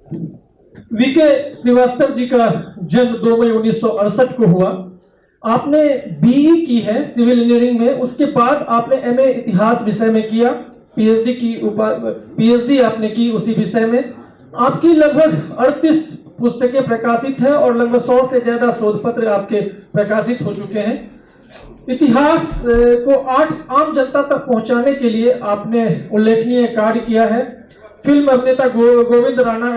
VK Srivastava ji का जन्म 2 मई 1968 को हुआ। आपने बीई की है सिविल इंजीनियरिंग में, उसके बाद आपने एमए इतिहास विषय में किया, पीएचडी आपने की उसी विषय में। आपकी लगभग 38 पुस्तकें प्रकाशित हैं और लगभग 100 से ज्यादा शोध पत्र आपके प्रकाशित हो चुके हैं। इतिहास को आम जनता तक पहुंचाने के लिए आपने उल्लेखनीय कार्य किया है। फिल्म अभिनेता गोविंद राणा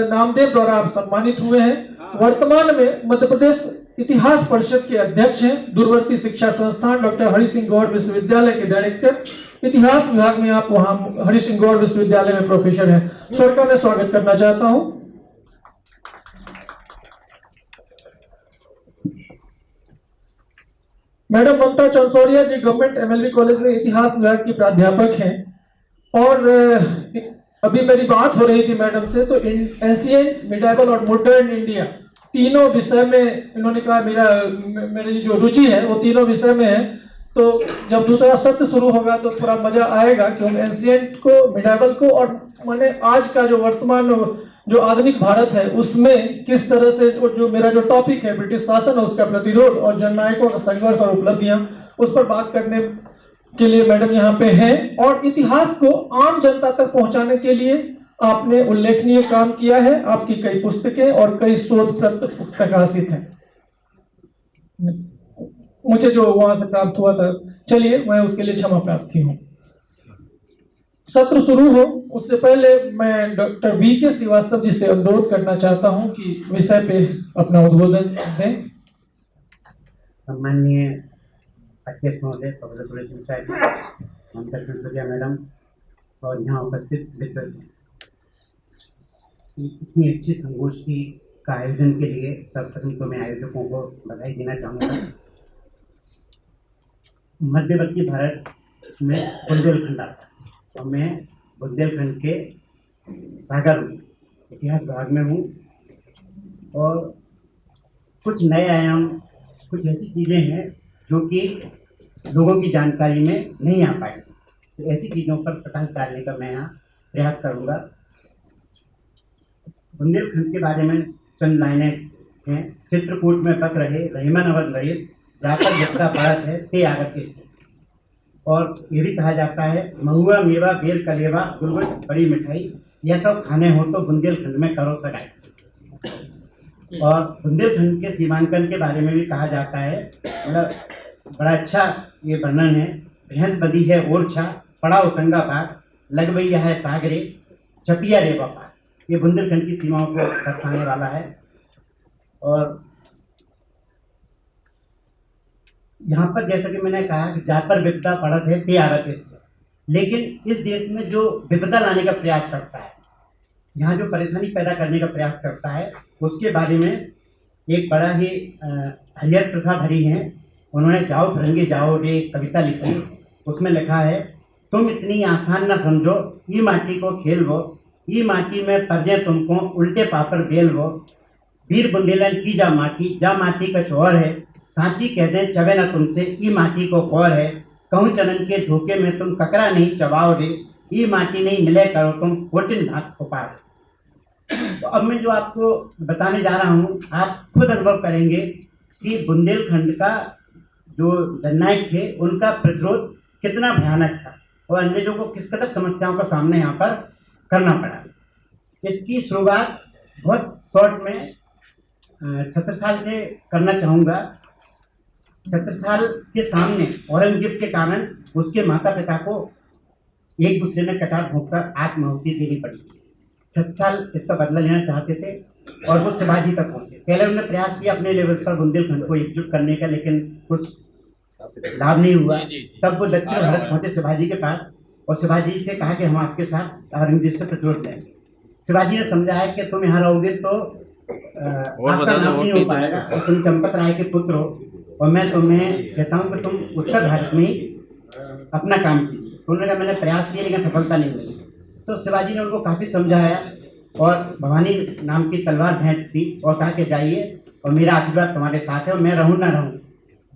नामदेव द्वारा आप सम्मानित हुए हैं। वर्तमान में मध्य प्रदेश इतिहास परिषद के अध्यक्ष हैं। दूरवर्ती शिक्षा संस्थान डॉक्टर हरि सिंह गौड़ विश्वविद्यालय के डायरेक्टर, इतिहास विभाग में आप वहां हरि सिंह गौड़ विश्वविद्यालय में प्रोफेसर हैं। सर का मैं स्वागत करना चाहता हूं। मैडम ममता चंसोरिया जी गवर्नमेंट एमएलवी कॉलेज में इतिहास विभाग की प्राध्यापक हैं और अभी मेरी बात हो रही थी मैडम से, तो एंशिएंट, मिडाइवल और मॉडर्न इंडिया तीनों विषय में इन्होंने कहा मेरी जो रुचि है वो तीनों विषय में है। तो जब दूसरा सत्र शुरू होगा तो थोड़ा मजा आएगा कि हम एंशिएंट को, मिडाइवल को और माने आज का जो वर्तमान जो आधुनिक भारत है उसमें किस तरह से जो मेरा जो टॉपिक है ब्रिटिश शासन और उसका प्रतिरोध और जननायकों का संघर्ष और उपलब्धियां, उस पर बात करने के लिए मैडम यहाँ पे हैं। और इतिहास को आम जनता तक पहुंचाने के लिए आपने उल्लेखनीय काम किया है। आपकी कई पुस्तकें और कई शोध पत्र प्रकाशित हैं। मुझे जो वहां से प्राप्त हुआ था, चलिए मैं उसके लिए क्षमा प्रार्थी हूँ। सत्र शुरू हो उससे पहले मैं डॉक्टर वीके श्रीवास्तव जी से अनुरोध करना चाहता हूं कि विषय पे अपना उद्बोधन दें। सम्माननीय अध्यक्ष महोदय, प्रोफेसर ममता चंसोरिया मैडम और यहाँ उपस्थित मित्र, इतनी अच्छी संगोष्ठी का आयोजन के लिए सर्वप्रथम तो मैं आयोजकों को बधाई देना चाहूँगा। मध्यवर्ती भारत में बुंदेलखंड आता है और मैं बुंदेलखंड के सागर इतिहास विभाग में हूँ और कुछ नए आयाम, कुछ ऐसी चीज़ें हैं जो कि लोगों की जानकारी में नहीं आ पाए, तो ऐसी चीज़ों पर प्रकाश डालने का मैं यहाँ प्रयास करूँगा। बुंदेलखंड के बारे में चंद लाइनें हैं। चित्रकूट में पक रहे रहीमन अवध रहित, जाकर जत्रा भारत है ते आगत के। और ये भी कहा जाता है महुआ मेवा बेर कलेवा गुलगुल बड़ी मिठाई, यह सब खाने हो तो बुंदेलखंड में करो सगाई। और बुंदेलखंड के सीमांकन के बारे में भी कहा जाता है, मतलब बड़ा अच्छा ये वर्णन है। भैंस बदी है ओरछा, पड़ा उतंगा पार, लग भैया है सागरे, छपिया रे बापा। ये बुंदेलखंड की सीमाओं को दर्शाने वाला है। और यहाँ पर जैसा कि मैंने कहा कि जाकर विपदा पड़त है ते आगत है, लेकिन इस देश में जो विपदा लाने का प्रयास करता है, यहाँ जो परेशानी पैदा करने का प्रयास करता है, उसके बारे में एक बड़ा ही हरिहर प्रसाद हरी हैं, उन्होंने जाओ फिरंगे जाओ रे कविता लिखी। उसमें लिखा है तुम इतनी आसान न समझो ये माटी को खेल वो, ये माटी में परजे तुमको उल्टे पापर बेल वो। वीर बुंदेलन की जा माटी का चौर है, सांची कह दें चवे न तुमसे ई माटी को कौर है। कहूँ चलन के धोखे में तुम ककरा नहीं चबाओ रे, ई माटी नहीं मिले करो तुम कोटिन भाग खुपाओ। तो अब मैं जो आपको बताने जा रहा हूँ, आप खुद अनुभव करेंगे कि बुंदेलखंड का जो जननायक थे उनका प्रतिरोध कितना भयानक था और अंग्रेजों को किस कदर समस्याओं का सामना यहाँ पर करना पड़ा। इसकी शुरुआत बहुत शॉर्ट में छत्रसाल से करना चाहूँगा। छत्रसाल के सामने औरंगजेब के कारण उसके माता पिता को एक दूसरे में कटार भोंककर आत्माहुति देनी पड़ी। छत्रसाल इसका बदला लेना चाहते थे और वो शिवाजी तक पहुंचे। पहले उन्होंने प्रयास किया अपने लेवल पर बुंदेलखंड को एकजुट करने का, लेकिन कुछ लाभ नहीं हुआ। तब वो दक्षिण भारत पहुंचे शिवाजी के पास और शिवाजी से कहा कि हम आपके साथ औरंगजेब से प्रतिरोध करेंगे। शिवाजी ने समझा है कि तुम यहाँ रहोगे तो आपका नाम नहीं हो पाएगा और तुम चंपत राय के पुत्र हो और मैं तुम्हें कहता हूँ कि तुम उत्तर भारत में ही अपना काम कीजिए। तो उन्होंने कहा मैंने प्रयास किया लेकिन सफलता नहीं मिली। तो शिवाजी ने उनको काफ़ी समझाया और भवानी नाम की तलवार भेंट दी और कहा कि जाइए और मेरा आशीर्वाद तुम्हारे साथ है और मैं रहूँ ना रहूँ,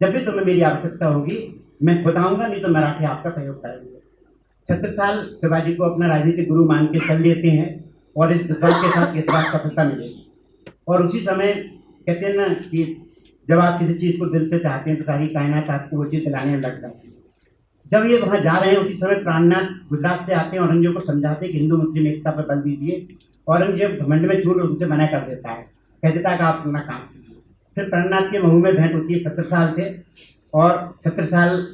जब भी तुम्हें मेरी आवश्यकता होगी मैं खुद आऊँगा, नहीं तो मराठी आपका सहयोग करेंगे। छत्रसाल शिवाजी को अपना राजनीतिक गुरु मान के चल देते हैं और इस विश्वास के साथ इस बात सफलता मिलेगी। और उसी समय कहते हैं ना कि जब आप किसी चीज़ को दिल से चाहते हैं तो सारी कायनात आपको वो चीज़ दिलाने में लग जाती है। जब ये वहाँ जा रहे हैं उसी समय प्राणनाथ गुजरात से आते हैं, औरंगजेब को समझाते हैं कि हिंदू मुस्लिम एकता पर बल दीजिए। औरंगजेब घमंड में चूर उनसे मना कर देता है, कह देता है कि आप अपना काम कीजिए। फिर प्राणनाथ के महू में भेंट होती है, 70 साल थे और 70 साल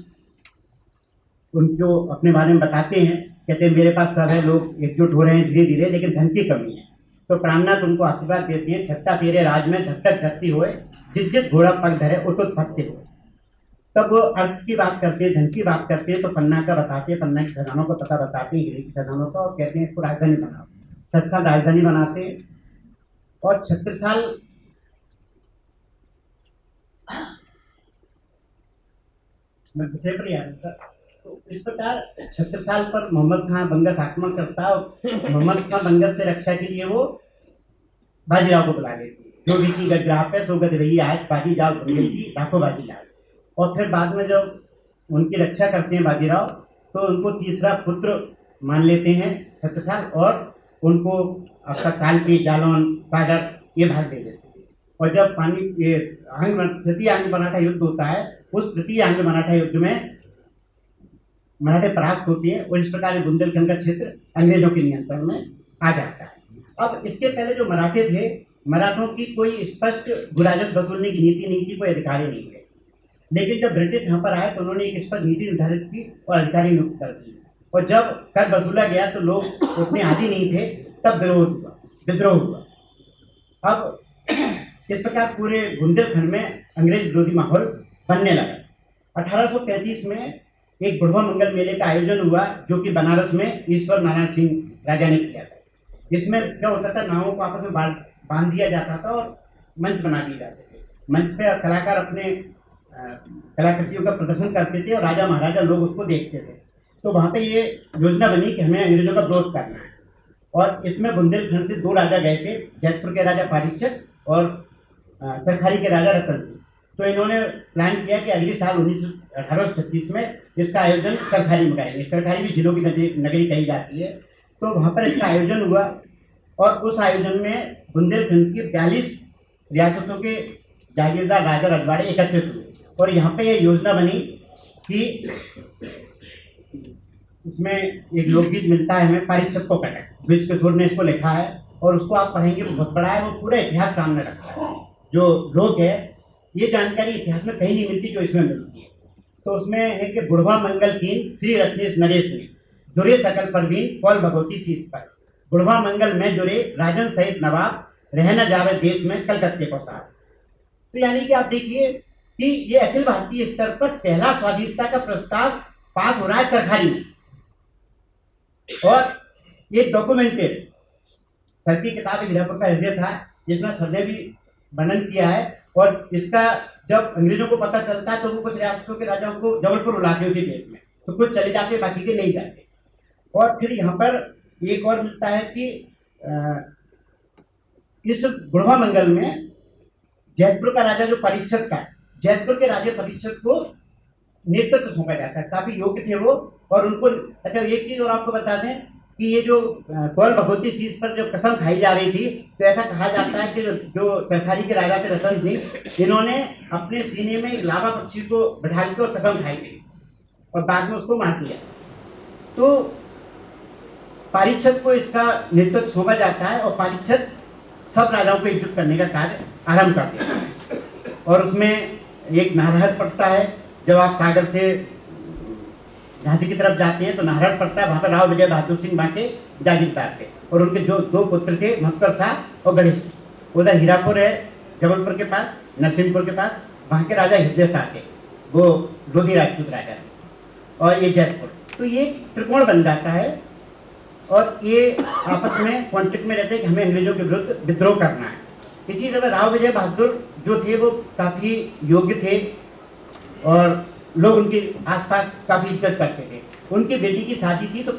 उनको अपने बारे में बताते हैं, कहते हैं मेरे पास सब है, लोग एकजुट हो रहे हैं धीरे धीरे, लेकिन धन की कमी है। तो प्राणनाथ उनको आशीर्वाद देते हैं, छत्ता तेरे राज में धक धकती होए, जिस जिस घोड़ा पग धरे उत फटते हो। तब वो अर्थ की बात करते हैं, धन की बात करते हैं, तो पन्ना का बताते हैं, पन्ना के खजानों का पता बताते हैं, गिरी के खजानों का, और कहते हैं इसको राजधानी बनाओ। 7 साल राजधानी बनाते हैं और 36 साल मैं विषय पर याद था। तो इस प्रकार 36 साल पर मोहम्मद खां बंगस आक्रमण करता और मोहम्मद खां बंगस से रक्षा के लिए वो बाजीराव को बुला लेती, जो भी की गजराह पे सो गज रही आज बाजी जाओ बंगल की लाखों बाजी लाल। और फिर बाद में जब उनकी रक्षा करते हैं बाजीराव, तो उनको तीसरा पुत्र मान लेते हैं 36 साल, और उनको आपका कालपी जालौन सागर ये भाग दे देते हैं। और जब तृतीय आंग्ल मराठा युद्ध होता है, उस तृतीय आंग्ल मराठा युद्ध में मराठे परास्त होती है और इस प्रकार बुंदेलखंड का क्षेत्र अंग्रेजों के नियंत्रण में आ जाता है। अब इसके पहले जो मराठे थे, मराठों की कोई स्पष्ट गुराजत वसूलने की नीति नहीं थी, कोई अधिकारी नहीं थे। लेकिन जब ब्रिटिश यहाँ पर आए तो उन्होंने एक स्पष्ट नीति निर्धारित की और अधिकारी नियुक्त कर दिए। और जब कर वसूला गया तो लोग उतने आदि नहीं थे, तब विद्रोह हुआ। अब इस प्रकार पूरे बुंदेलखंड में अंग्रेज विरोधी माहौल बनने लगा। 1835 में एक बुढ़वा मंगल मेले का आयोजन हुआ, जो कि बनारस में ईश्वर नारायण सिंह राजा ने किया था। इसमें क्या होता था, नावों को आपस में बांध दिया जाता था और मंच बना दिए जाते थे। मंच पे कलाकार अपने कलाकृतियों का प्रदर्शन करते थे और राजा महाराजा लोग उसको देखते थे। तो वहाँ पे ये योजना बनी कि हमें अंग्रेजों का विरोध करना है। और इसमें बुंदेलखंड से 2 राजा गए थे, जयपुर के राजा पारीक्षक और चरखारी के राजा रतन सिंह। तो इन्होंने प्लान किया कि अगले साल 1836 में इसका आयोजन चरखारी में करेंगे। चरखारी भी जिलों की नगरी कही जाती है। तो वहाँ पर इसका आयोजन हुआ और उस आयोजन में बुंदेलखंड की 42 रियासतों के जागीरदार राजा रजवाड़े एकत्रित हुए। और यहाँ पे ये योजना बनी कि उसमें एक लोकगीत मिलता है हमें, पारीक्षक को कटक, ब्रिज किशोर ने इसको लिखा है और उसको आप पढ़ेंगे बहुत बड़ा है, वो पूरा इतिहास सामने रखता है। जो लोग है ये जानकारी इतिहास में कहीं नहीं मिलती जो इसमें मिलती है। तो उसमें है कि बुढ़वा मंगल कीन श्री रत्नेश नरेश ने जुड़े सकल परवीन कौल भगवती सीत पर, बुढ़वा मंगल में जुड़े राजन सहित नवाब, रह न जावे देश में कलकत्ते को साथ। तो यानी कि आप देखिए कि ये अखिल भारतीय स्तर पर पहला स्वाधीनता का प्रस्ताव पास हो रहा है चरखारी में, और ये डॉक्यूमेंटेड सर की किताब हीरापुर का हृदय था, जिसमें सर ने भी वर्णन किया है। और इसका जब अंग्रेजों को पता चलता है तो वो कुछ रियासतों के राजाओं को जबलपुर बुलाते उसी डेट में, तो कुछ चले जाते बाकी के नहीं जाते। और फिर यहाँ पर एक और मिलता है कि इस बुढ़वा मंगल में जयपुर का राजा जो परीक्षक था, जयपुर के राजा परीक्षक को नेतृत्व सौंपा जाता है, काफी योग्य थे वो। और उनको अच्छा एक चीज और आपको बता दें कि ये जो कौल भगवती सीट पर जो कसम खाई जा रही थी, तो ऐसा कहा जाता है कि जो चरखारी के राजा थे रतन सिंह, इन्होंने अपने सीने में एक लावा पक्षी को बैठा के और कसम खाई थी और बाद में उसको मार दिया। तो पारीक्षक को इसका नेतृत्व सौंपा जाता है और पारीक्षक सब राजाओं को एकजुट करने का कार्य आरंभ करते हैं। और उसमें एक नारहर पड़ता है, जब आप सागर से झांसी की तरफ जाते हैं तो नारहर पड़ता है, वहाँ पर राव विजय बहादुर सिंह वहाँ के जागीरदार थे और उनके जो 2 पुत्र थे, मक्कर शाह और गणेश। उधर हीरापुर है जबलपुर के पास, नरसिंहपुर के पास, वहाँ के राजा हृदय शाह थे, वो लोधी राजपूत राजा थे। और ये जयपुर, तो ये त्रिकोण बन जाता है और ये आपस में कॉन्फ्लिक्ट में रहते हैं कि हमें अंग्रेजों के विरुद्ध विद्रोह करना है। इसी तरह राव विजय बहादुर जो थे वो काफ़ी योग्य थे और लोग उनके आसपास काफ़ी इज्जत करते थे। उनकी बेटी की शादी थी तो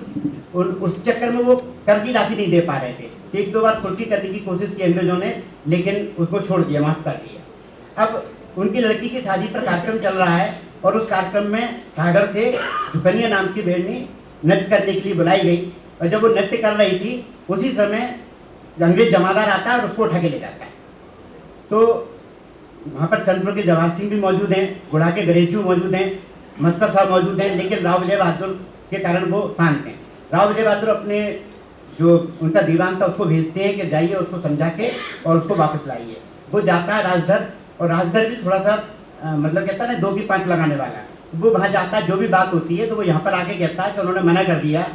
उस चक्कर में वो कर की राशि नहीं दे पा रहे थे। 1-2 बार खुर्की करने की कोशिश की अंग्रेजों ने, लेकिन उसको छोड़ दिया, माफ़ कर दिया। अब उनकी लड़की की शादी पर कार्यक्रम चल रहा है और उस कार्यक्रम में सागर से झुकनिया नाम की बेड़नी नृत्य करने के लिए बुलाई गई। और जब वो नृत्य कर रही थी उसी समय अंग्रेज जमादार आता है और उसको उठा के ले जाता है। तो वहाँ पर चंद्रपुर के जवाहर सिंह भी मौजूद हैं, गुड़ा के गणेशू मौजूद हैं, मस्कर साहब मौजूद हैं, लेकिन राव विजय बहादुर के कारण वो शांत हैं। राव विजय बहादुर अपने जो उनका दीवान था उसको भेजते हैं कि जाइए उसको समझा के और उसको वापस लाइए। वो जाता है राजधर, और राजधर भी थोड़ा सा मतलब कहता है ना 2 की 5 लगाने वाला, वो वहाँ जाता है, जो भी बात होती है तो वो यहाँ पर आके कहता है कि उन्होंने मना कर दिया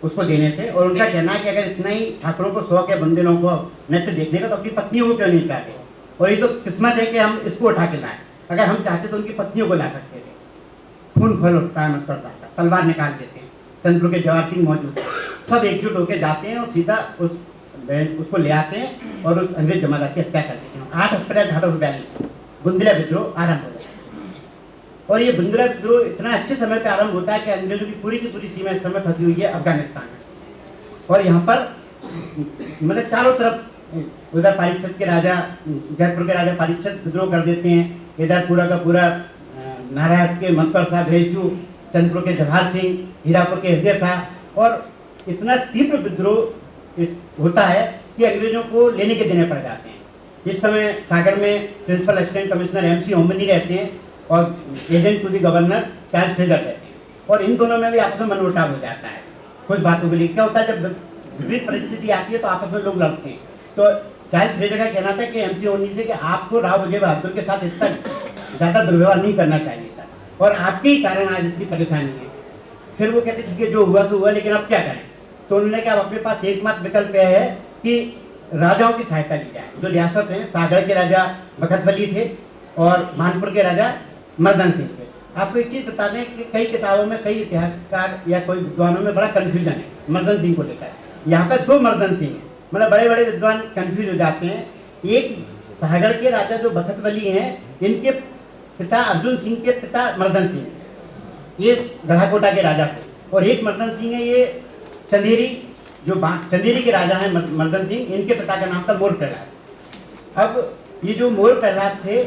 उसको देने से, और उनका कहना है कि अगर इतना ही ठाकुरों को शौक है बंदिलों को नृत्य देखने का तो अपनी पत्नियों को क्यों नहीं चाहते, और ये तो किस्मत है कि हम इसको उठा के लाए, अगर हम चाहते तो उनकी पत्नियों को ला सकते थे। खून खोल उठता है मस्कर साहब का, तलवार निकाल देते हैं, चंद्रपुर के जवाहर सिंह मौजूद हैं, सब एकजुट होकर जाते हैं और सीधा उसको ले आते हैं और उस अंग्रेज जमादार की हत्या कर देते हैं। 8 अप्रैल 1842 बुंदेला विद्रोह आरंभ हो जाता है, और ये बुंदेला विद्रोह इतना अच्छे समय पे आरंभ होता है कि अंग्रेजों की पूरी सीमा इस समय फंसी हुई है अफगानिस्तान में, और यहाँ पर मतलब चारों तरफ उधर पारीक्षत के राजा, जयपुर के राजा पारीक्षत विद्रोह कर देते हैं, इधर पूरा का पूरा नारायण के मस्कर साहब, गणेशू, चंद्रपुर के जवाहर सिंह, हीरापुर के हृदय शाह, और इतना तीव्र विद्रोह होता है कि अंग्रेजों को लेने के देने पड़ जाते हैं। इस समय सागर में प्रिंसिपल असिस्टेंट कमिश्नर MC होमनी रहते हैं और agent to the governor Charles Fraser रहते हैं, और इन दोनों में भी आपस में मनमुटाव हो जाता है कुछ बातों के लिए। क्या होता है जब विपरीत परिस्थिति आती है तो आपस में लोग लड़ते हैं, तो चार्ल्स फ्रेजर का कहना था कि MC होमनी से कि आपको राव विजय बहादुर के साथ इसका ज़्यादा दुर्व्यवहार नहीं करना चाहिए था, और आपके ही कारण आज इसकी परेशानी है। फिर वो कहते ठीक है जो हुआ सो हुआ, लेकिन अब क्या करें, तो उन्होंने कहा अपने पास एकमात्र विकल्प यह है कि राजाओं की सहायता ली जाए। जो रियासत हैं, सागर के राजा बखतबली थे और मानपुर के राजा मर्दन सिंह थे। आपको एक चीज़ बता दें कि कई किताबों में, कई इतिहासकार या कोई विद्वानों में बड़ा कन्फ्यूजन है मर्दन सिंह को लेकर। यहाँ पर 2 मर्दन सिंह हैं, मतलब बड़े बड़े विद्वान कन्फ्यूज हो जाते हैं। एक सागर के राजा जो बखतबली हैं, इनके पिता अर्जुन सिंह के पिता मर्दन सिंह, ये गढ़ाकोटा के राजा थे, और एक मर्दन सिंह है ये चंदेरी, जो चंदेरी के राजा हैं मर्दन सिंह, इनके पिता का नाम था मोर प्रहलाद। अब ये जो मोर प्रहलाद थे,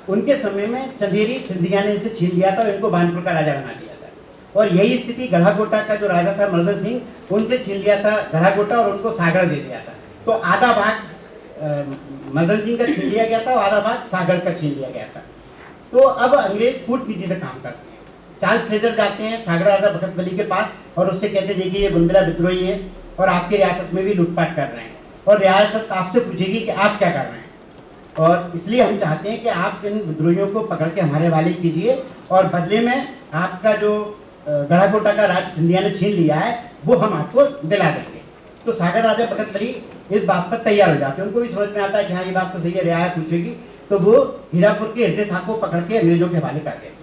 उनके समय में चंदेरी सिंधिया ने इनसे छीन लिया था और इनको बानपुर का राजा बना दिया था, और यही स्थिति गढ़ाकोटा का जो राजा था मर्दन सिंह, उनसे छीन लिया था गढ़ाकोटा और उनको सागर दे दिया था। तो आधा भाग मर्दन सिंह का छीन लिया गया था और आधा भाग सागर का छीन लिया गया था। तो अब अंग्रेज कूटनीति से काम करते हैं। चार्ल्स फ्रेजर जाते हैं सागर राजा बखतबली के पास और उससे कहते देखिए ये बुंदेला विद्रोही है और आपकी रियासत में भी लूटपाट कर रहे हैं, और रियासत आपसे पूछेगी कि आप क्या कर रहे हैं, और इसलिए हम चाहते हैं कि आप इन विद्रोहियों को पकड़ के हमारे हवाले कीजिए, और बदले में आपका जो गढ़ाकोटा का राज सिंधिया ने छीन लिया है वो हम आपको दिला देंगे। तो सागर राजा बखतबली इस बात पर तैयार हो जाते हैं, उनको भी समझ में आता है कि हाँ ये बात तो सही है, रियायत पूछेगी, तो वो हीरापुर के हृदय शाह को पकड़ के अंग्रेजों के हवाले कर देते।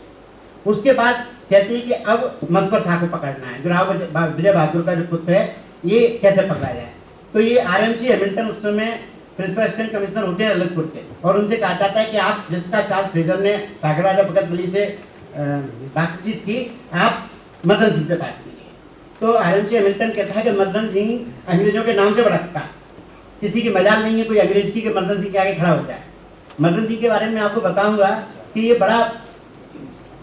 उसके बाद कहते हैं कि अब मस्कर शाह को पकड़ना है, जो राव विजय बहादुर का जो पुत्र है, ये कैसे पकड़ा जाए। तो ये RMC हैमिल्टन उस समय प्रिंसिपल असिस्टेंट कमिश्नर होते हैं ललितपुर के, और उनसे कहा जाता है कि आप जिसका चार्ल्स फ्रेजर ने सागर राजा बखतबली से बातचीत की, आप मर्दन सिंह से बात कीजिए। तो RMC हैमिल्टन कहता है कि मर्दन सिंह अंग्रेजों के नाम से भड़कता, किसी की मजाल नहीं है कोई अंग्रेज की कि मर्दन सिंह के आगे खड़ा हो जाए। मर्दन सिंह के बारे में आपको बताऊंगा कि ये बड़ा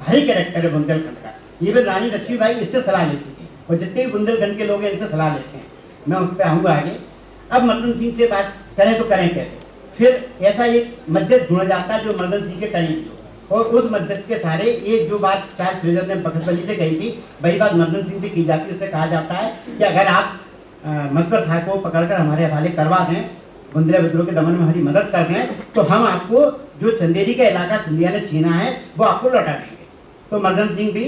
भारी कैरेक्टर है बुंदेलखंड का। ये भी रानी लक्ष्मीबाई इससे सलाह लेती थी, और जितने भी बुंदेलखंड के लोग हैं इनसे सलाह लेते हैं, मैं उस पर आऊँगा आगे। अब मर्दन सिंह से बात करें तो करें कैसे। फिर ऐसा एक मध्यस्थ ढूंढा जाता है जो मर्दन सिंह के करीब हो, और उस मध्यस्थ के सारे ये जो बात चार्ल्स फ्रेजर ने बखतबली से कही थी वही बात मर्दन सिंह से की जाती है। उससे कहा जाता है कि अगर आप मस्कर शाह को पकड़कर हमारे हवाले करवा दें, बुंदेला विद्रोह के दमन में हमारी मदद कर दें, तो हम आपको जो चंदेरी का इलाका सिंधिया ने छीना है वो आपको लौटा देंगे। तो मर्दन सिंह भी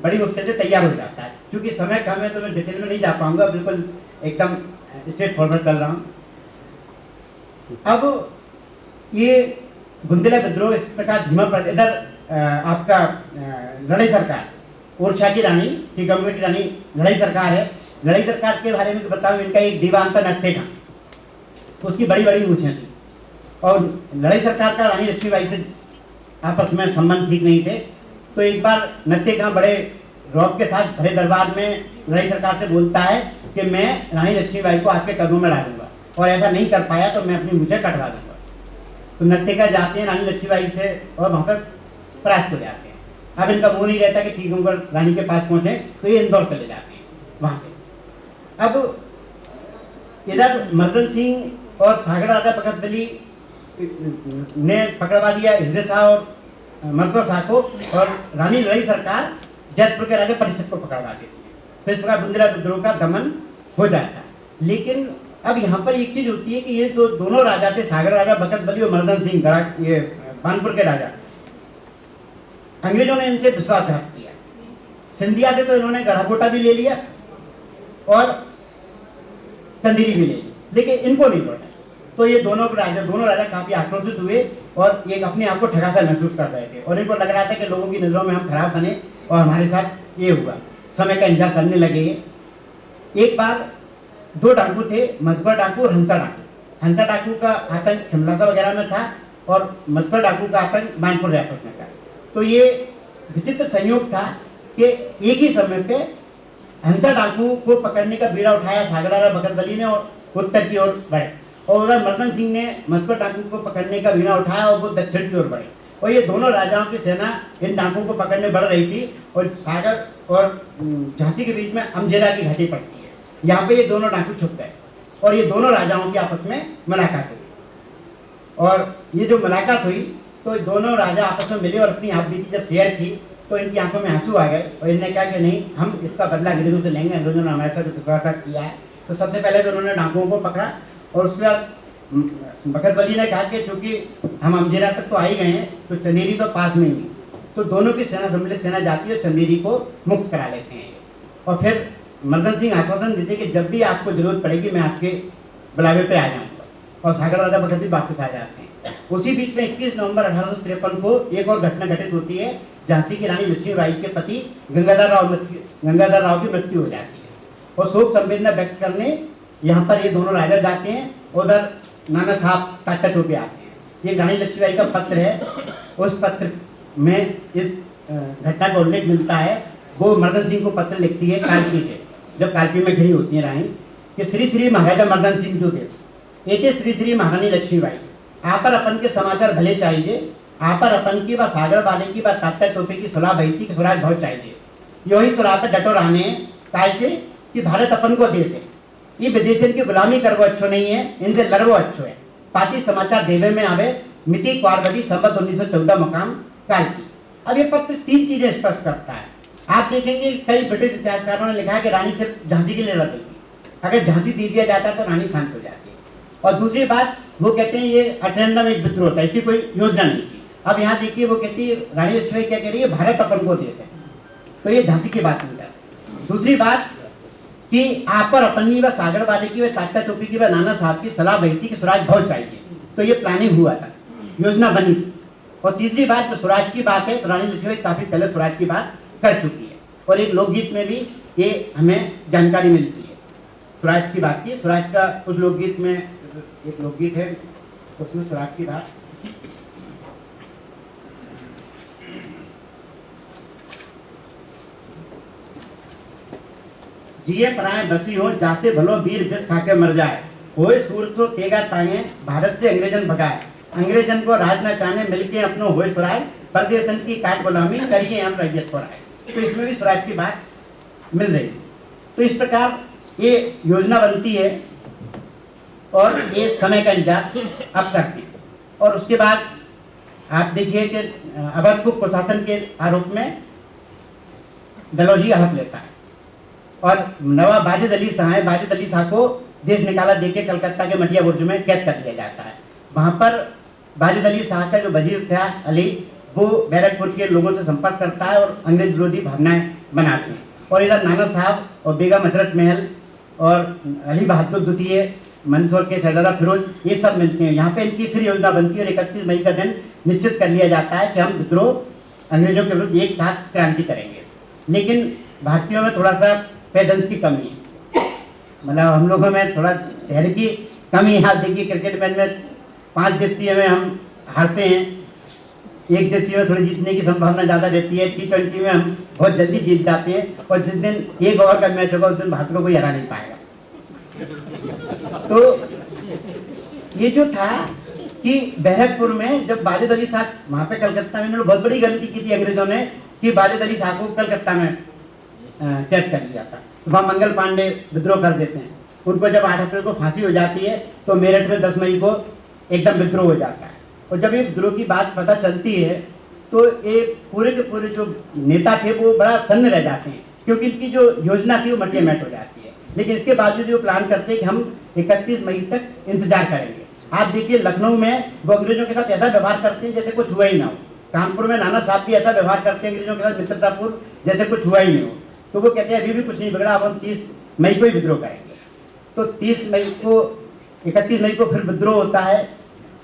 बड़ी मुश्किल से तैयार हो जाता है। क्योंकि समय कम है तो मैं डिटेल में नहीं जा पाऊंगा, बिल्कुल एकदम स्ट्रेट फॉरवर्ड चल रहा हूँ। अब ये बुंदेला विद्रोह इस प्रकार धीमा पड़, इधर आपका लड़ाई सरकार, ओरछा की रानी, टीकमगढ़ की रानी लड़ाई सरकार है। लड़ाई सरकार के बारे में बताऊँ, इनका एक दीवान था नत्थे का, उसकी बड़ी बड़ी मूछें थी, और लड़ाई सरकार का रानी लक्ष्मीबाई से आपस में संबंध ठीक नहीं थे। तो एक बार नत्थे का बड़े रौब के साथ भरे दरबार में लड़ाई सरकार से बोलता है कि मैं रानी लक्ष्मीबाई को आपके कदमों में डालूंगा, और ऐसा नहीं कर पाया तो मैं अपनी मूछें कटवा दूंगा। तो नत्थे का जाते हैं रानी लक्ष्मीबाई से और वहाँ पर परास्त हो जाते हैं। अब इनका मुँह नहीं रहता कि टीकमगढ़ रानी के पास पहुँचे, तो ये इंदौर चले जाते हैं वहाँ से। अब इधर मर्दन सिंह और सागर राजा भगत बली ने पकड़वा दिया हृदय शाह और मधुकर शाह को, और रानी लड़ी सरकार जयपुर के राजा परिषद को पकड़वा देती है। तो इस प्रकार बुंदेला विद्रोह का दमन हो जाता है। लेकिन अब यहाँ पर एक चीज होती है कि ये जो दोनों राजा थे, सागर राजा भगत बली और मर्दन सिंह गढ़ा, ये बानपुर के राजा, अंग्रेजों ने इनसे विश्वासघात किया। सिंधिया से तो इन्होंने गढ़ाकोटा भी ले लिया और चंदेरी भी ले ली, लेकिन इनको नहीं लौटा। तो ये दोनों राजा काफी आक्रोशित हुए और एक अपने आप को ठगा सा महसूस कर रहे थे, और इनको लग रहा था कि लोगों की नजरों में हम खराब बने और हमारे साथ ये हुआ। समय का इंतजार करने लगे। एक बार दो डाकू थे, मधुकर डाकू और हंसा डाकू। हंसा डाकू का आतंक खिमलासा वगैरह में था और मधुकर डाकू का आतंक बानपुर रियासत में था। तो ये विचित्र संयोग था कि एक ही समय पे हंसा डाकू को पकड़ने का बीड़ा उठाया सागर राजा भगत बली ने और उत्तर की ओर बढ़े, और उधर मर्दन सिंह ने मधुकर डाकू को पकड़ने का बीड़ा उठाया और वो दक्षिण की ओर बढ़े। और ये दोनों राजाओं की सेना इन डाकुओं को पकड़ने बढ़ रही थी, और सागर और झांसी के बीच में अमजेरा की घाटी पड़ती है। यहाँ पे ये दोनों डाकू छुप गए और ये दोनों राजाओं की आपस में मुलाकात हुई। और ये जो मुलाकात हुई तो दोनों राजा आपस में मिले और अपनी आप बीती जब शेयर की तो इनकी आंखों में आंसू आ गए, और इन्होंने कहा कि नहीं, हम इसका बदला अंग्रेजों से लेंगे। अंग्रेजों ने हमारे साथ विश्वासघात किया है। तो सबसे पहले तो उन्होंने डाकुओं को पकड़ा, और उसके बाद भगत बली ने कहा कि चूंकि हम अमजेरा तक तो आ ही गए हैं, तो चंदेरी तो पास में ही है, तो दोनों की सेना सम्मिलित सेना जाती है और चंदेरी को मुक्त करा लेते हैं। और फिर मर्दन सिंह आश्वासन देते कि जब भी आपको जरूरत पड़ेगी मैं आपके बुलावे पे आ जाऊंगा, और सागर राजा भगत भी वापस आ जाते हैं। उसी बीच में 21 नवंबर 1853 को एक और घटना घटित होती है। झांसी की रानी लक्ष्मीबाई के पति गंगाधर राव की मृत्यु हो जाती है, और शोक संवेदना व्यक्त करने यहाँ पर ये दोनों राजा जाते हैं। उधर नाना साहब टाटा टोपे आते हैं। ये रानी लक्ष्मीबाई का पत्र है, उस पत्र में इस घटना का उल्लेख मिलता है। वो मर्दन सिंह को पत्र लिखती है कालपी से, जब कालपी में घिरी होती है रानी, कि श्री श्री महाराजा मर्दन सिंह जो थे, ये थे श्री श्री महारानी लक्ष्मीबाई, आप पर अपन के समाचार भले चाहिए, आप पर अपन की व सागर वाले की व टाटा टोपे की सुलह भई थी कि स्वराज बहुत चाहिए। यही सुलह पर डटो रहने कैसे कि भारत अपन को देश है, ये विदेशन की गुलामी करवो अच्छो नहीं है, इनसे लड़वो अच्छो है। पाती समाचार देवे में आवे, मिति क्वारवदी संवत 1914 मुकाम काल की। अब ये पत्र 3 चीजें स्पष्ट करता है। आप देखेंगे कई ब्रिटिश इतिहासकारों ने लिखा है कि रानी सिर्फ झांसी के लिए लड़ रही थी, अगर झांसी दे दिया जाता तो रानी शांत हो जाती है। और दूसरी बात, वो कहते हैं ये अटेंडम एक विद्रोह था, इसकी कोई योजना नहीं थी। अब यहाँ देखिए वो कहती है, रानी लक्ष्मीबाई क्या कह रही है, भारत अपन को देश है, तो ये झांसी की बात नहीं कर। दूसरी बात कि आप पर अपनी व सागर वाले की व टाटा टोपी की व नाना साहब की सलाह बही थी कि स्वराज बहुत चाहिए, तो ये प्लानिंग हुआ था, योजना बनी थी। और तीसरी बात, जो स्वराज की बात है, तो रानी लक्ष्मीबाई काफी पहले स्वराज की बात कर चुकी है, और एक लोकगीत में भी ये हमें जानकारी मिलती है स्वराज की बात की। स्वराज का उस लोकगीत में एक लोकगीत है, उसमें स्वराज की बात जिये पराए बसी हो, जासे भलो वीर जस खाके मर जाए, होए सूर तो तेगा तांगे, भारत से अंग्रेजन भगाए, अंग्रेजन को राज न चाहने मिलके अपनो होए स्वराज, परदेशन की काट गुलामी करिए हम रैयत को राय। तो इसमें भी स्वराज की बात मिल रही है। तो इस प्रकार ये योजना बनती है और ये समय का इंतजार अब करते हैं। और उसके बाद आप देखिए कि अवध को कुशासन के आरोप में डलहौजी हाथ लेता है, और नवाब वाजिद अली शाह को देश निकाला देके कलकत्ता के मटिया बुर्ज में कैद कर दिया जाता है। वहाँ पर वाजिद अली शाह का जो वजीर था अली, वो बैरकपुर के लोगों से संपर्क करता है और अंग्रेज विरोधी भावनाएं बनाते हैं। और इधर नाना साहब और बेगम हजरत महल और अली बहादुर द्वितीय, मंदसौर के शहजादा फिरोज, ये सब मिलते हैं। यहाँ पे इनकी फिर योजना बनती है और 31 मई का दिन निश्चित कर लिया जाता है कि हम विद्रोह अंग्रेजों के विरुद्ध एक साथ क्रांति करेंगे। लेकिन भारतीयों में थोड़ा सा पेशेंस की कमी है, मतलब हम लोगों में थोड़ा धैर्य की कमी है। देखिए क्रिकेट मैच में 5 दिवसीय में हम हारते हैं, 1 दिवसीय में थोड़ी जीतने की संभावना ज़्यादा रहती है, T20 में हम बहुत जल्दी जीत जाते हैं, और जिस दिन 1 ओवर का मैच होगा उस दिन भारत को कोई हरा नहीं पाएगा। तो ये जो था कि बैरकपुर में जब वाजिद अली शाह वहाँ पे कलकत्ता में, इन्होंने बहुत बड़ी गलती की थी अंग्रेजों ने कि वाजिद अली शाह को कलकत्ता में कैद कर लिया था। तो वहाँ मंगल पांडे विद्रोह कर देते हैं, उनको जब 8 अप्रैल को फांसी हो जाती है तो मेरठ में 10 मई को एकदम विद्रोह हो जाता है। और जब ये विद्रोह की बात पता चलती है तो ये पूरे के पूरे जो नेता थे वो बड़ा सन्न रह जाते हैं, क्योंकि इनकी जो योजना थी वो मटिया-मैट हो जाती है। लेकिन इसके बावजूद वो प्लान करते हैं कि हम 31 मई तक इंतजार करेंगे। आप देखिए लखनऊ में वो अंग्रेजों के साथ ऐसा व्यवहार करते हैं जैसे कुछ हुआ ही ना हो। कानपुर में नाना साहब भी ऐसा व्यवहार करते हैं अंग्रेजों के साथ मित्रतापूर्व, जैसे कुछ हुआ ही नहीं हो। तो वो कहते हैं अभी भी कुछ नहीं बिगड़ा, अब हम 30 मई को ही विद्रोह करेंगे। तो 31 मई को फिर विद्रोह होता है।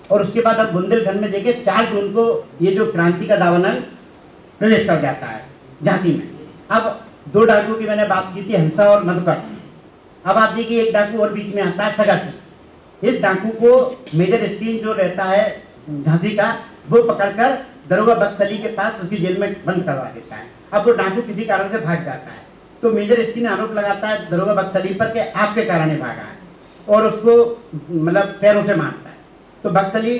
और उसके बाद अब बुंदेलखंड में देखिए 4 जून को ये जो क्रांति का दावानल प्रवेश कर जाता है झांसी में। अब 2 डाकुओं की मैंने बात की थी, हंसा और मधुकर। अब आप देखिए एक डाकू और बीच में आता है सगर सिंह। इस डाकू को मेजर स्क्रीन जो रहता है झांसी का वो पकड़कर दरोगा बख्श अली के पास उसकी जेल में बंद करवा देता है। अब वो डाकू किसी कारण से भाग जाता है तो मेजर स्क्रीन आरोप लगाता है दरोगा बख्श अली पर कि आपके कारण ही भागा है और उसको मतलब पैरों से मारता है। तो बख्श अली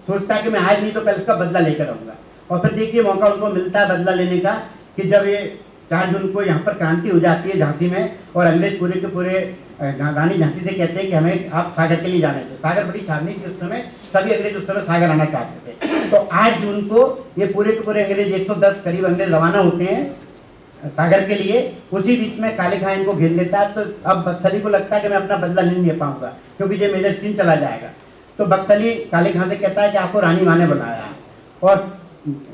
सोचता है कि मैं आज नहीं तो कल इसका बदला लेकर आऊंगा। और फिर देखिए मौका उनको मिलता है बदला लेने का कि जब ये 4 जून को यहाँ पर क्रांति हो जाती है झांसी में और अंग्रेज पूरे के पूरे रानी झांसी से कहते हैं कि हमें आप सागर के लिए जाने थे। सागर बड़ी छावनी थी उस समय, सभी अंग्रेज उस समय सागर आना चाहते थे। तो 8 जून को ये पूरे के पूरे अंग्रेज 110 करीब अंग्रेज रवाना होते हैं सागर के लिए। उसी बीच में काले खां इनको घेर लेता है। तो अब बख्श अली को लगता है कि मैं अपना बदला नहीं ले पाऊंगा क्योंकि ये मेजर स्क्रीन चला जाएगा। तो बख्श अली काले खां से कहता है कि आपको रानी माँ ने बुलाया है। और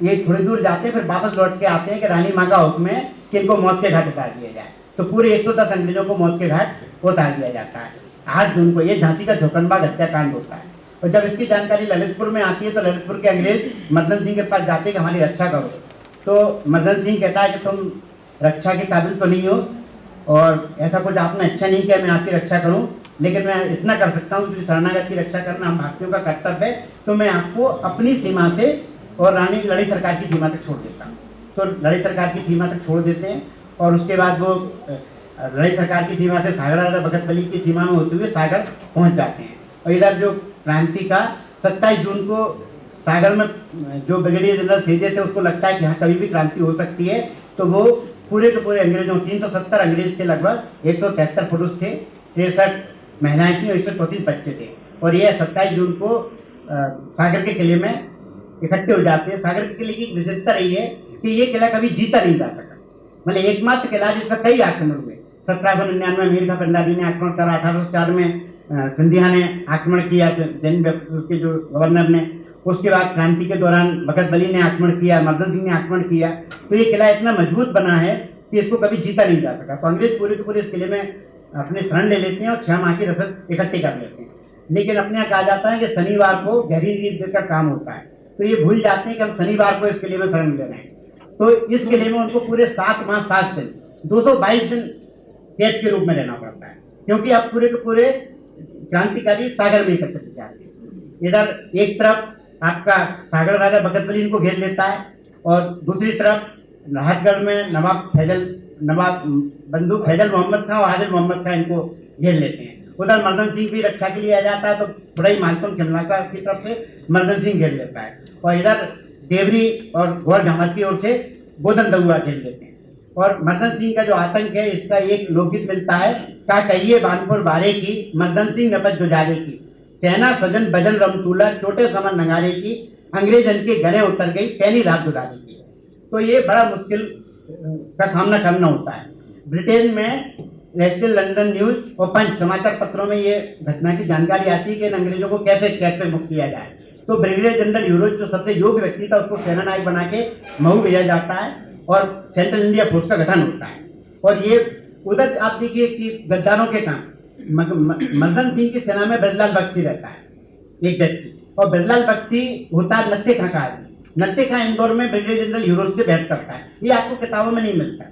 ये थोड़ी दूर जाते हैं, फिर वापस लौट के आते हैं कि रानी माँ का हुक्म है कि इनको मौत के घाट उतार दिया जाए। तो पूरे 110 अंग्रेजों को मौत के घाट उतार दिया जाता है। 8 जून को ये झांसी का झोंकनबाग हत्याकांड होता है। और जब इसकी जानकारी ललितपुर में आती है तो ललितपुर के अंग्रेज मर्दन सिंह के पास जाते हैं कि हमारी रक्षा करो। तो मर्दन सिंह कहता है कि तुम रक्षा के काबिल तो नहीं हो और ऐसा कुछ आपने अच्छा नहीं किया, मैं आपकी रक्षा करूं, लेकिन मैं इतना कर सकता हूं कि शरणागत की रक्षा करना हम भारतीयों का कर्तव्य है। तो मैं आपको अपनी सीमा से और रानी लड़ी सरकार की सीमा तक छोड़ देता हूँ। तो लड़ी सरकार की सीमा तक छोड़ देते हैं और उसके बाद वो लड़ी सरकार की सीमा से सागर राजा भगत बली की सीमा में होते हुए सागर पहुंच जाते हैं। और इधर जो क्रांति का 27 जून को सागर में जो ब्रिगेडियर जनरल सीधे थे उसको लगता है कि यहाँ कभी भी क्रांति हो सकती है। तो वो पूरे के पूरे अंग्रेजों 370 अंग्रेज थे, लगभग 173 पुरुष थे, 63 महिलाएं थी और 134 बच्चे थे। और ये 27 जून को सागर के किले में इकट्ठे हो जाते हैं। सागर के किले की विशेषता रही है कि ये किला कभी जीता नहीं जा सका, मतलब एकमात्र किला जिसमें कई आक्रमण हुए। 1799 में मीर खां भंडारी ने आक्रमण करा, 1804 में सिंधिया ने आक्रमण किया, जैन उसके जो गवर्नर ने। उसके बाद क्रांति के दौरान भगत बली ने आक्रमण किया, मर्दन सिंह ने आक्रमण किया। तो ये किला इतना मजबूत बना है कि इसको कभी जीता नहीं जा सका। तो अंग्रेज पूरे के पूरे इस किले में अपने शरण ले लेते हैं और 6 माह की रसद इकट्ठी कर लेते हैं। लेकिन अपने यहाँ कहा जाता है कि शनिवार को गहरी नींद का काम होता है, तो ये भूल जाते हैं कि हम शनिवार को इस किले में शरण ले रहे हैं। तो इस किले में उनको पूरे 7 माह 7 दिन 222 दिन कैद के रूप में रहना पड़ता है, क्योंकि अब पूरे के पूरे क्रांतिकारी सागर में एकत्रित हो जाते हैं। इधर एक तरफ आपका सागर राजा भगत बली इनको घेर लेता है और दूसरी तरफ राहतगढ़ में नवाब बंधु फैजल मोहम्मद खां और आदिल मोहम्मद खां इनको घेर लेते हैं। उधर मर्दन सिंह भी रक्षा के लिए आ जाता है, तो बड़ा ही मानसून खिलवासा की तरफ से मर्दन सिंह घेर लेता है। और इधर देवरी और गौर जमात की ओर से गोदन दउआ घेर लेते हैं। और मर्दन सिंह का जो आतंक है, इसका एक लोकगीत मिलता है, का कहिए बानपुर बारे की, मर्दन सिंह नपत जुजारे की, सेना सजन बजन रमतूला, छोटे समन नगारे की, अंग्रेजन के गले उतर गई, पहली रात गुजारी की। तो ये बड़ा मुश्किल का सामना करना होता है। ब्रिटेन में नेशनल लंदन न्यूज और पंच समाचार पत्रों में ये घटना की जानकारी आती है कि इन अंग्रेजों को कैसे कैद से मुक्त किया जाए। तो ब्रिगेडियर जनरल यूरोज जो सबसे योग्य व्यक्ति था उसको सेना नायक बना के महू भेजा जाता है और सेंट्रल इंडिया फोर्स का गठन होता है। और ये उधर आप देखिए कि गद्दारों के काम मर्दन सिंह की सेना में ब्रजलाल बख्शी रहता है एक व्यक्ति, और ब्रजलाल बख्शी होता है नत्थे खां का आदमी। नत्थे खां इंदौर में ब्रिगेडियर जनरल यूरोज से भेंट करता है। ये आपको किताबों में नहीं मिलता,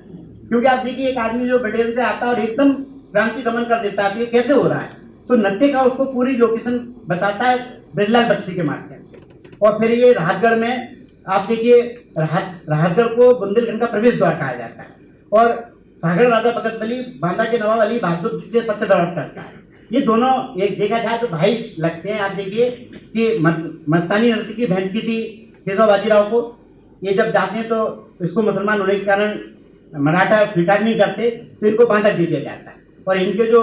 क्योंकि आप देखिए एक आदमी जो ब्रिटेन से आता है और एकदम क्रांति दमन कर देता है, ये कैसे हो रहा है। तो नत्थे खां उसको पूरी लोकेशन बताता है ब्रजलाल बख्शी के माध्यम से। और फिर ये राहतगढ़ में आप देखिए राहतगढ़ को बुंदेलखंड का प्रवेश द्वार कहा जाता है। और सागर राजा भगत बली बांदा के नवाब अली बहादुर से पत्र डेवलप करता है। ये दोनों एक देखा जाए तो भाई लगते हैं। आप देखिए कि मस्तानी नर्तकी बहन की थी पेशवा बाजीराव को, ये जब जाते हैं तो इसको मुसलमान होने के कारण मराठा स्वीकार नहीं करते, तो इनको बांधा दे दिया जाता है। और इनके जो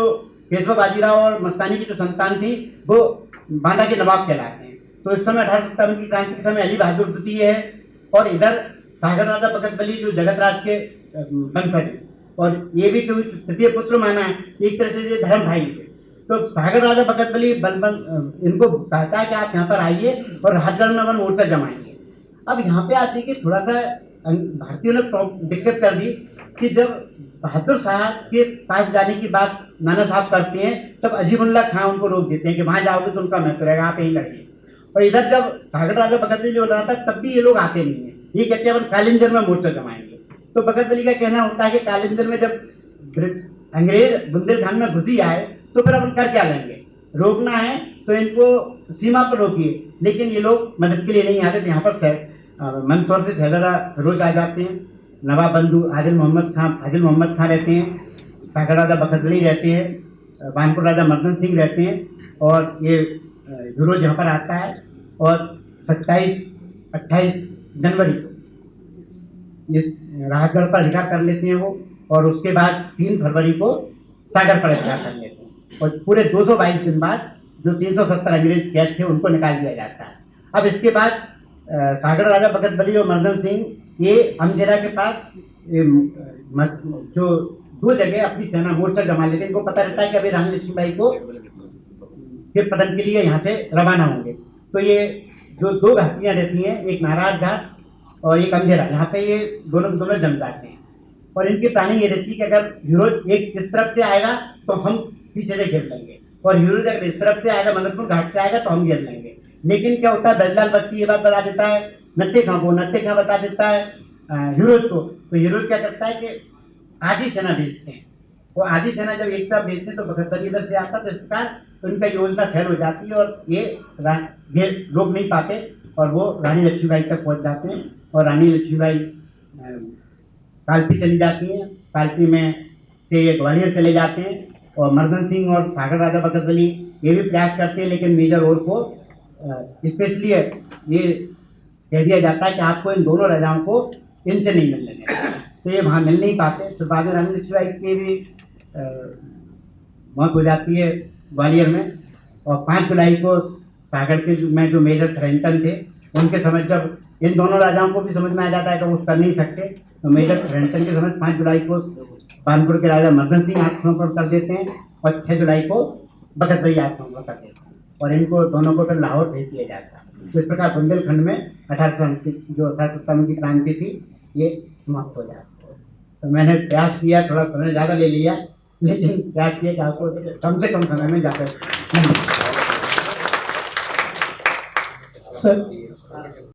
पेशवा बाजीराव और मस्तानी की जो संतान थी वो बांदा के नवाब कहलाते हैं। तो इस समय 1857 की क्रांति के समय अली बहादुर द्वितीय है, और इधर सागर राजा बखत बली जो जगत राज के वंशज हैं, और ये भी कोई तृतीय पुत्र माना है, एक तरह से ये धर्म भाई थे। तो सागर राजा बखत बली इनको कहता है कि आप यहाँ पर आइए और राजगढ़ में अपन मोर्चा जमाएंगे। अब यहाँ पे आप देखिए थोड़ा सा भारतीयों ने दिक्कत कर दी कि जब बहादुर साहब के पास जाने की बात नाना साहब करते हैं तब अजीमुल्ला खां उनको रोक देते हैं कि वहाँ जाओगे तो उनका महत्व रहेगा, आप यहीं लड़िए। और इधर जब सागर राजा बखत बली जो रहा था तब भी ये लोग आते नहीं है, ये कहते हैं अपन कालिंजर में मोर्चा जमाएंगे। तो बखत बली का कहना होता है कि कालिंजर में जब अंग्रेज बुंदेलखंड में घुसी आए तो फिर अपन कर क्या लेंगे, रोकना है तो इनको सीमा पर रोकिए। लेकिन ये लोग मदद के लिए नहीं आते। तो यहाँ पर मंदसौर से शहजादा फिरोज आ जाते हैं, नवाब बंधु हाजिर मोहम्मद खां रहते हैं, सागर राजा बखत बली रहते हैं, बानपुर राजा मर्दन सिंह रहते हैं, और ये फिरोज यहाँ पर आता है। और 27-28 जनवरी को इस राजगढ़ पर अधिकार कर लेते हैं वो, और उसके बाद 3 फरवरी को सागर पर अधिकार कर लेते हैं। और पूरे 222 दिन बाद जो 370 अंग्रेज कैद थे उनको निकाल दिया जाता है। अब इसके बाद सागर राजा बखत बली और मर्दन सिंह ये अमजेरा के पास जो 2 जगह अपनी सेना मोर्चा जमा लेते हैं। इनको पता रहता है कि अभी रानी लक्ष्मीबाई को के पतन के लिए यहाँ से रवाना होंगे। तो ये जो 2 घाटियाँ रहती हैं, एक नाराज घाट और एक अमजेरा, यहाँ पे ये दोनों जम जाते हैं। और इनकी प्लानिंग ये रहती है कि अगर हीरोज एक इस तरफ से आएगा तो हम पीछे से घेर लेंगे, और हीरोज अगर इस तरफ से आएगा, मदनपुर घाट से आएगा तो हम घेर लेंगे। लेकिन क्या होता है, ब्रजलाल बख्शी ये बात बता देता है नत्थे खां को, नत्थे खां बता देता है हीरोज को। तो हीरोज क्या करता है कि आधी सेना भेजते हैं। वो आधी सेना जब एक तरफ भेजते हैं तो बखत बली इधर से आता, तो इस प्रकार तो इनका योजना फेल हो जाती है और ये रोक नहीं पाते, और वो रानी लक्ष्मीबाई तक पहुंच जाते हैं। और रानी लक्ष्मीबाई कालपी चली जाती हैं, कालपी में से ये ग्वालियर चले जाते हैं। और मर्दन सिंह और सागर राजा बखत बली ये भी प्रयास करते हैं, लेकिन मेजर और को स्पेशली ये कह दिया जाता है कि आपको इन दोनों राजाओं को इनसे नहीं मिलने देना। तो ये वहाँ मिल नहीं पाते। तो बाद में रानी लक्ष्मीबाई की भी मौत हो जाती है ग्वालियर में। और 5 जुलाई को सागर के में जो मेजर थरेंटन थे उनके समझ जब इन दोनों राजाओं को भी समझ में आ जाता है तो वो कर नहीं सकते, तो मेजर थरेंटन के समझ 5 जुलाई को कानपुर के राजा मर्दन सिंह आत्मसमर्पण कर देते हैं, और 6 जुलाई को बखत बली आत्मसमर्पण कर देते हैं, और इनको दोनों को फिर लाहौर भेज दिया जाता है। तो इस प्रकार बुंदेलखंड में 1857 की क्रांति थी ये समाप्त हो जाती है। तो मैंने प्रयास किया, थोड़ा समय ज़्यादा ले लिया, लेकिन प्रयास किया कि आपको कम से कम समय में जाकर सर